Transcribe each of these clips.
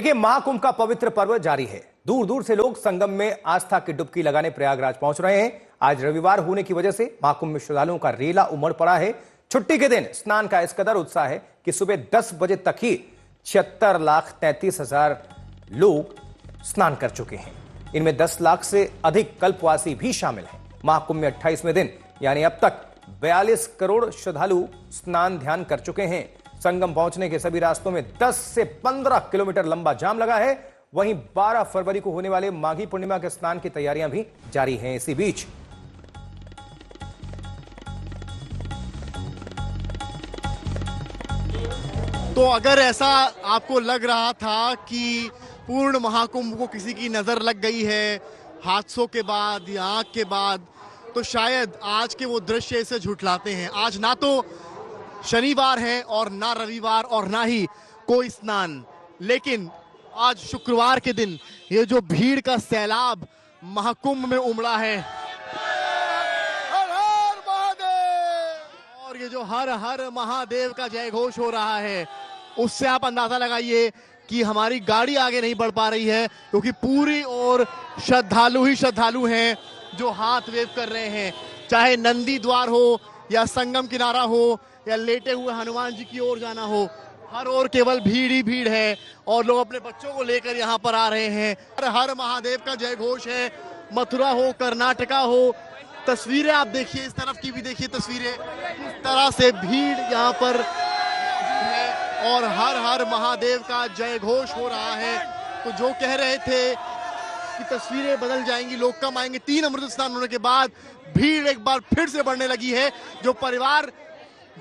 देखिए, महाकुंभ का पवित्र पर्व जारी है। दूर दूर से लोग संगम में आस्था की डुबकी लगाने प्रयागराज पहुंच रहे हैं। आज रविवार होने की वजह से महाकुंभ में श्रद्धालुओं का रेला उमड़ पड़ा है। छुट्टी के दिन स्नान का इस कदर उत्साह है कि सुबह 10 बजे तक ही 76,33,000 लोग स्नान कर चुके हैं। इनमें 10 लाख से अधिक कल्पवासी भी शामिल हैं। महाकुंभ में 28वें दिन यानी अब तक 42 करोड़ श्रद्धालु स्नान ध्यान कर चुके हैं। संगम पहुंचने के सभी रास्तों में 10 से 15 किलोमीटर लंबा जाम लगा है। वहीं 12 फरवरी को होने वाले माघी पूर्णिमा के स्नान की तैयारियां भी जारी हैं। इसी बीच तो अगर ऐसा आपको लग रहा था कि पूर्ण महाकुंभ को किसी की नजर लग गई है हादसों के बाद या आग के बाद, तो शायद आज के वो दृश्य इसे झुठलाते हैं। आज ना तो शनिवार है और ना रविवार और ना ही कोई स्नान, लेकिन आज शुक्रवार के दिन ये जो भीड़ का सैलाब महाकुंभ में उमड़ा है, हर हर महादेव, और ये जो हर हर महादेव का जय घोष हो रहा है, उससे आप अंदाजा लगाइए कि हमारी गाड़ी आगे नहीं बढ़ पा रही है, क्योंकि पूरी ओर श्रद्धालु ही श्रद्धालु हैं जो हाथ वेव कर रहे हैं। चाहे नंदी द्वार हो या संगम किनारा हो या लेटे हुए हनुमान जी की ओर जाना हो, हर ओर केवल भीड़ ही भीड़ है और लोग अपने बच्चों को लेकर यहाँ पर आ रहे हैं। हर हर महादेव का जय घोष है। मथुरा हो, कर्नाटका हो, तस्वीरें आप देखिए, इस तरफ की भी देखिए तस्वीरें, इस तरह से भीड़ यहाँ पर है और हर हर महादेव का जय घोष हो रहा है। तो जो कह रहे थे कि तस्वीरें बदल जाएंगी, लोग कम आएंगे, 3 अमृत स्नान होने के बाद भीड़ एक बार फिर से बढ़ने लगी है। जो परिवार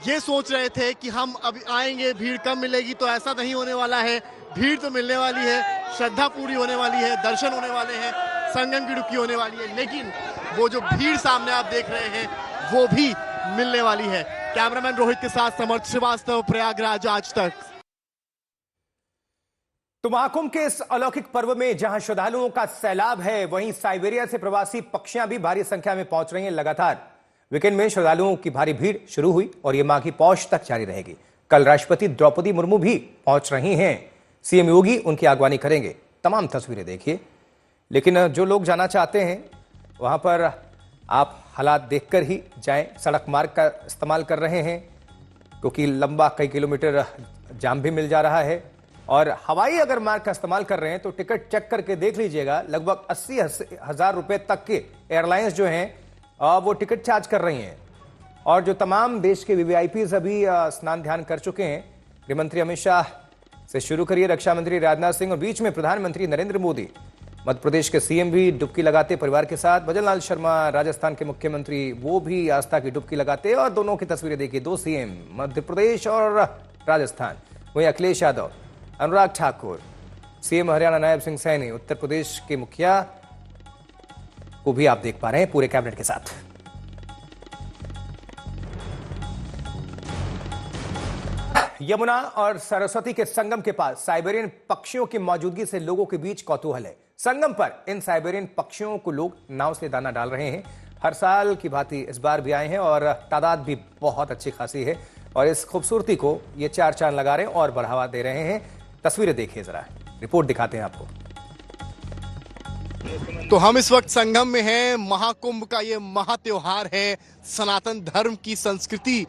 ये सोच रहे थे कि हम अभी आएंगे, भीड़ कम मिलेगी, तो ऐसा नहीं होने वाला है। भीड़ तो मिलने वाली है, श्रद्धा पूरी होने वाली है, दर्शन होने वाले हैं, संगम की डुबकी होने वाली है, लेकिन वो जो भीड़ सामने आप देख रहे हैं वो भी मिलने वाली है। कैमरामैन रोहित के साथ समर्थ श्रीवास्तव, प्रयागराज, आज तक। तो महाकुंभ के इस अलौकिक पर्व में जहां श्रद्धालुओं का सैलाब है, वहीं साइबेरिया से प्रवासी पक्षियां भी भारी संख्या में पहुंच रही हैं। लगातार वीकेंड में श्रद्धालुओं की भारी भीड़ शुरू हुई और यह माघी पौष तक जारी रहेगी। कल राष्ट्रपति द्रौपदी मुर्मू भी पहुंच रही हैं। सीएम योगी उनकी अगवानी करेंगे। तमाम तस्वीरें देखिए। लेकिन जो लोग जाना चाहते हैं वहां पर आप हालात देखकर ही जाएं। सड़क मार्ग का इस्तेमाल कर रहे हैं क्योंकि लंबा कई किलोमीटर जाम भी मिल जा रहा है। और हवाई अगर मार्ग का इस्तेमाल कर रहे हैं तो टिकट चेक करके देख लीजिएगा, लगभग 80,000 रुपए तक के एयरलाइंस जो हैं वो टिकट चार्ज कर रही हैं। और जो तमाम देश के वीवीआईपीज अभी स्नान ध्यान कर चुके हैं, गृहमंत्री अमित शाह से शुरू करिए, रक्षा मंत्री राजनाथ सिंह और बीच में प्रधानमंत्री नरेंद्र मोदी, मध्य प्रदेश के सीएम भी डुबकी लगाते परिवार के साथ, भजनलाल शर्मा राजस्थान के मुख्यमंत्री वो भी आस्था की डुबकी लगाते। और दोनों की तस्वीरें देखिए, 2 सीएम मध्य प्रदेश और राजस्थान। वहीं अखिलेश यादव, अनुराग ठाकुर, सीएम हरियाणा नायब सिंह सैनी, उत्तर प्रदेश के मुखिया को भी आप देख पा रहे हैं पूरे कैबिनेट के साथ। यमुना और सरस्वती के संगम के पास साइबेरियन पक्षियों की मौजूदगी से लोगों के बीच कौतूहल है। संगम पर इन साइबेरियन पक्षियों को लोग नाव से दाना डाल रहे हैं। हर साल की भांति इस बार भी आए हैं और तादाद भी बहुत अच्छी खासी है और इस खूबसूरती को ये 4 चांद लगा रहे हैं और बढ़ावा दे रहे हैं। तस्वीरें देखिए जरा, रिपोर्ट दिखाते हैं आपको। तो हम इस वक्त संगम में हैं। महाकुंभ का ये महात्योहार है, सनातन धर्म की संस्कृति,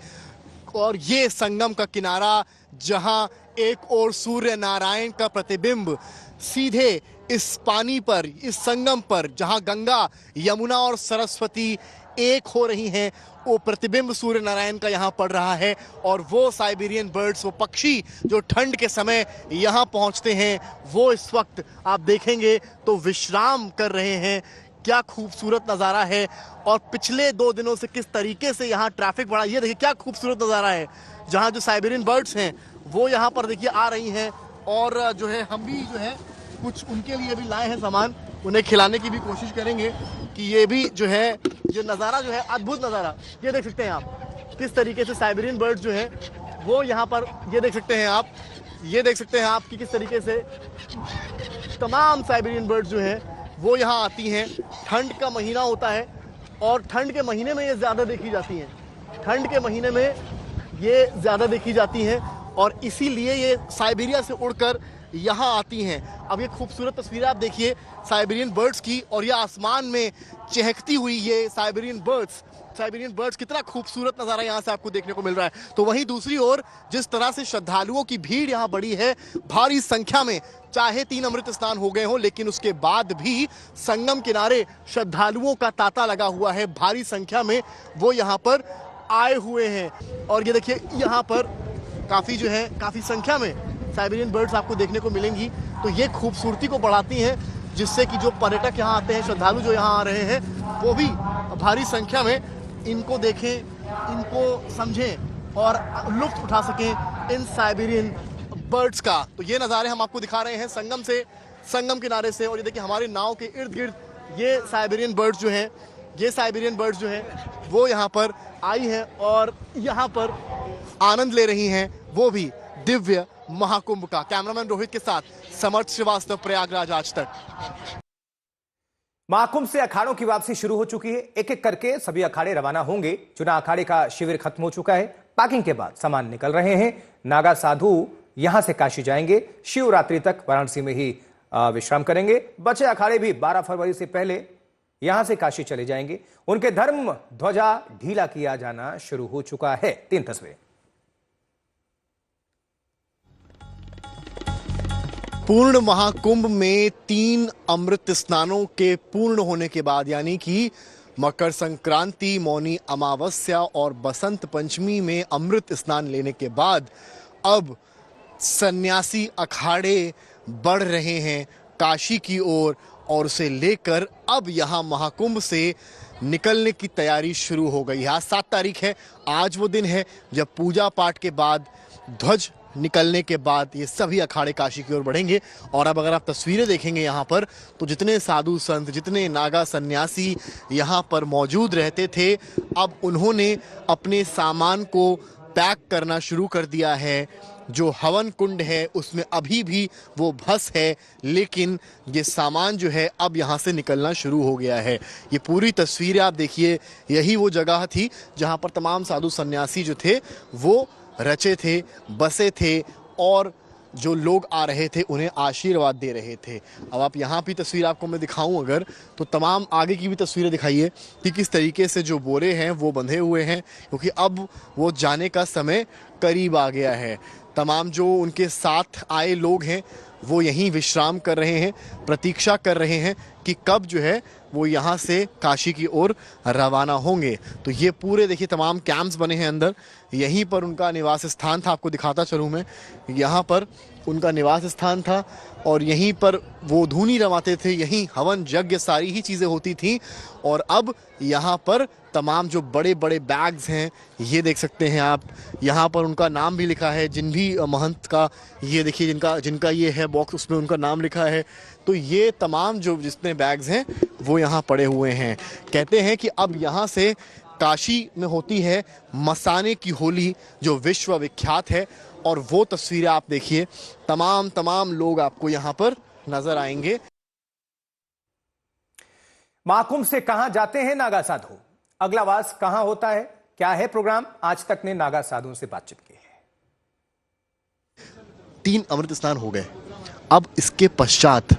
और ये संगम का किनारा जहां एक ओर सूर्य नारायण का प्रतिबिंब सीधे इस पानी पर, इस संगम पर जहां गंगा, यमुना और सरस्वती एक हो रही हैं, वो प्रतिबिंब सूर्य नारायण का यहाँ पड़ रहा है। और वो साइबेरियन बर्ड्स, वो पक्षी जो ठंड के समय यहाँ पहुँचते हैं, वो इस वक्त आप देखेंगे तो विश्राम कर रहे हैं। क्या खूबसूरत नज़ारा है। और पिछले 2 दिनों से किस तरीके से यहाँ ट्रैफिक बढ़ा, ये देखिए क्या खूबसूरत नज़ारा है। जहाँ जो साइबेरियन बर्ड्स हैं वो यहाँ पर देखिए आ रही हैं, और जो है हम भी जो है कुछ उनके लिए भी लाए हैं सामान, उन्हें खिलाने की भी कोशिश करेंगे कि ये भी जो है, ये नज़ारा जो है अद्भुत नज़ारा, ये देख सकते हैं आप किस तरीके से साइबेरियन बर्ड्स जो है वो यहाँ पर, ये देख सकते हैं आप, ये देख सकते हैं आप कि किस तरीके से तमाम साइबेरियन बर्ड्स जो है वो यहाँ आती हैं। ठंड का महीना होता है और ठंड के महीने में ये ज़्यादा देखी जाती हैं, ठंड के महीने में ये ज़्यादा देखी जाती हैं और इसीलिए ये साइबेरिया से उड़कर यहाँ आती हैं। अब ये खूबसूरत तस्वीरें आप देखिए साइबेरियन बर्ड्स की, और ये आसमान में चहकती हुई ये साइबेरियन बर्ड्स कितना खूबसूरत नज़ारा यहाँ से आपको देखने को मिल रहा है। तो वहीं दूसरी ओर जिस तरह से श्रद्धालुओं की भीड़ यहाँ बढ़ी है भारी संख्या में, चाहे 3 अमृत स्नान हो गए हों लेकिन उसके बाद भी संगम किनारे श्रद्धालुओं का तांता लगा हुआ है, भारी संख्या में वो यहाँ पर आए हुए हैं। और ये देखिए यहाँ पर काफ़ी संख्या में साइबेरियन बर्ड्स आपको देखने को मिलेंगी। तो ये खूबसूरती को बढ़ाती हैं, जिससे कि जो पर्यटक यहाँ आते हैं, श्रद्धालु जो यहाँ आ रहे हैं, वो भी भारी संख्या में इनको देखें, इनको समझें और लुत्फ उठा सकें इन साइबेरियन बर्ड्स का। तो ये नज़ारे हम आपको दिखा रहे हैं संगम किनारे से। और ये देखिए हमारे नाव के इर्द गिर्द ये साइबेरियन बर्ड्स जो हैं वो यहाँ पर आई हैं और यहाँ पर आनंद ले रही हैं, वो भी दिव्य महाकुंभ का। कैमरामैन रोहित के साथ समर्थ श्रीवास्तव, प्रयागराज आज तक। महाकुंभ से अखाड़ों की वापसी शुरू हो चुकी है। एक एक करके सभी अखाड़े रवाना होंगे। चुनाव अखाड़े का शिविर खत्म हो चुका है। पैकिंग के बाद सामान निकल रहे हैं। नागा साधु यहां से काशी जाएंगे। शिवरात्रि तक वाराणसी में ही विश्राम करेंगे। बचे अखाड़े भी 12 फरवरी से पहले यहां से काशी चले जाएंगे। उनके धर्म ध्वजा ढीला किया जाना शुरू हो चुका है। 3 तस्वीरें। पूर्ण महाकुंभ में 3 अमृत स्नानों के पूर्ण होने के बाद, यानी कि मकर संक्रांति, मौनी अमावस्या और बसंत पंचमी में अमृत स्नान लेने के बाद अब सन्यासी अखाड़े बढ़ रहे हैं काशी की ओर, और उसे लेकर अब यहाँ महाकुंभ से निकलने की तैयारी शुरू हो गई है। आज 7 तारीख है। आज वो दिन है जब पूजा पाठ के बाद, ध्वज निकलने के बाद ये सभी अखाड़े काशी की ओर बढ़ेंगे। और अब अगर आप तस्वीरें देखेंगे यहाँ पर, तो जितने साधु संत, जितने नागा सन्यासी यहाँ पर मौजूद रहते थे, अब उन्होंने अपने सामान को पैक करना शुरू कर दिया है। जो हवन कुंड है उसमें अभी भी वो भस है, लेकिन ये सामान जो है अब यहाँ से निकलना शुरू हो गया है। ये पूरी तस्वीरें आप देखिए, यही वो जगह थी जहाँ पर तमाम साधु सन्यासी जो थे वो रचे थे, बसे थे, और जो लोग आ रहे थे उन्हें आशीर्वाद दे रहे थे। अब आप यहाँ भी तस्वीर आपको मैं दिखाऊं अगर, तो तमाम आगे की भी तस्वीरें दिखाइए कि किस तरीके से जो बोरे हैं वो बंधे हुए हैं, क्योंकि अब वो जाने का समय करीब आ गया है। तमाम जो उनके साथ आए लोग हैं वो यहीं विश्राम कर रहे हैं, प्रतीक्षा कर रहे हैं कि कब जो है वो यहाँ से काशी की ओर रवाना होंगे। तो ये पूरे देखिए तमाम कैंप्स बने हैं अंदर, यहीं पर उनका निवास स्थान था। आपको दिखाता चलूँ मैं, यहाँ पर उनका निवास स्थान था और यहीं पर वो धूनी रमाते थे, यहीं हवन यज्ञ सारी ही चीज़ें होती थी। और अब यहाँ पर तमाम जो बड़े बड़े बैग्स हैं, ये देख सकते हैं आप, यहाँ पर उनका नाम भी लिखा है। जिन भी महंत का, ये देखिए जिनका ये है बॉक्स, उसमें उनका नाम लिखा है। तो ये तमाम जो जितने बैग्स हैं वो यहाँ पड़े हुए हैं। कहते हैं कि अब यहाँ से काशी में होती है मसाने की होली, जो विश्व विख्यात है। और वो तस्वीरें आप देखिए, तमाम लोग आपको यहाँ पर नजर आएंगे। महाकुंभ से कहां जाते हैं नागा साधु? अगला वास कहां होता है? क्या है प्रोग्राम? आज तक ने नागा साधुओं से बातचीत की है। 3 अमृत स्नान हो गए, अब इसके पश्चात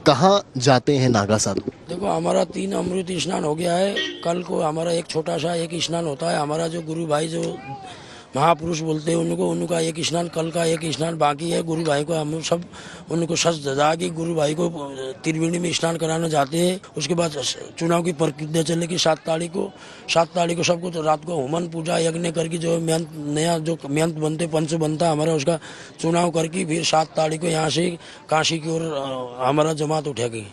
कहाँ जाते हैं नागा साधु? देखो, हमारा 3 अमृत स्नान हो गया है। कल को हमारा एक छोटा सा एक स्नान होता है। हमारा जो गुरु भाई जो महापुरुष बोलते हैं उनका एक स्नान, कल का एक स्नान बाकी है। गुरु भाई को हम सब उनको सच दजा के गुरु भाई को त्रिवेणी में स्नान कराने जाते हैं। उसके बाद चुनाव की प्रक्रिया चलेगी 7 तारीख को सबको तो रात को होमन पूजा यज्ञ करके जो नया जो मेहनत बनते पंच बनता हमारा, उसका चुनाव करके फिर 7 तारीख को यहाँ से काशी की ओर हमारा जमात उठेगी।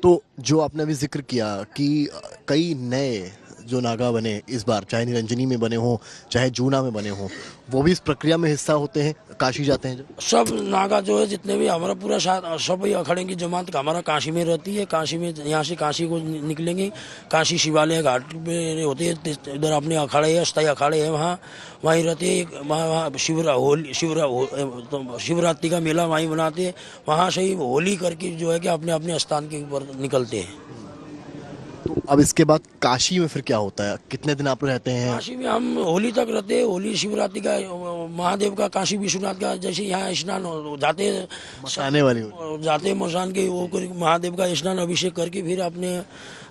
तो जो आपने अभी जिक्र किया कि कई नए जो नागा बने इस बार, चाहे निरंजनी में बने हों चाहे जूना में बने हों, वो भी इस प्रक्रिया में हिस्सा होते हैं, काशी जाते हैं? सब नागा जो है जितने भी हमारा पूरा सब अखाड़े की जमात हमारा काशी में रहती है। काशी में यहाँ से काशी को निकलेंगे। काशी शिवालय घाट पे होते हैं, इधर अपने अखाड़े है, अस्थायी अखाड़े है, वहीं रहते हैं। वहाँ शिवरात्रि का मेला वहीं बनाते हैं। वहाँ से ही होली करके जो है कि अपने अपने स्थान के ऊपर निकलते हैं। तो अब इसके बाद काशी में फिर क्या होता है? कितने दिन आप रहते हैं काशी में? हम होली तक रहते हैं। होली शिवरात्रि का महादेव का काशी विश्वनाथ का जैसे यहाँ स्नान जाते मसाने वाली होली। जाते मसान के वो महादेव का स्नान अभिषेक करके फिर अपने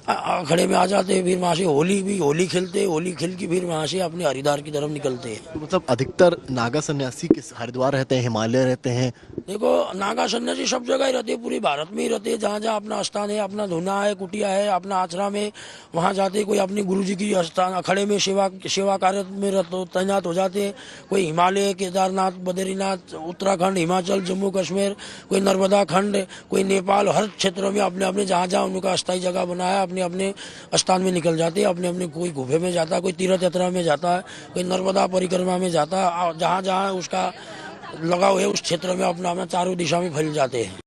अखाड़े में आ जाते हैं। फिर वहाँ से होली खेलते हैं, होली खेल के फिर वहाँ से अपने हरिद्वार की तरफ निकलते हैं। तो मतलब अधिकतर नागा सन्यासी किस हरिद्वार रहते हैं, हिमालय रहते हैं? देखो नागा सन्यासी सब जगह ही रहते हैं, पूरे भारत में ही रहते हैं। जहाँ जहाँ अपना स्थान है, अपना धुना है, कुटिया है, अपना आश्रम है, वहाँ जाते। कोई अपने गुरु जी की स्थान अखाड़े में सेवा कार्य में तैनात हो जाते हैं। कोई हिमालय, केदारनाथ, बद्रीनाथ, उत्तराखंड, हिमाचल, जम्मू कश्मीर, कोई नर्मदा खंड, कोई नेपाल, हर क्षेत्रों में अपने अपने जहाँ जहाँ उनका अस्थायी जगह बनाया अपने अपने स्थान में निकल जाते हैं। अपने अपने कोई गुफे में जाता है, कोई तीर्थ यात्रा में जाता है, कोई नर्मदा परिक्रमा में जाता है। जहाँ जहाँ उसका लगाव है उस क्षेत्र में अपना अपना चारों दिशा में फैल जाते हैं।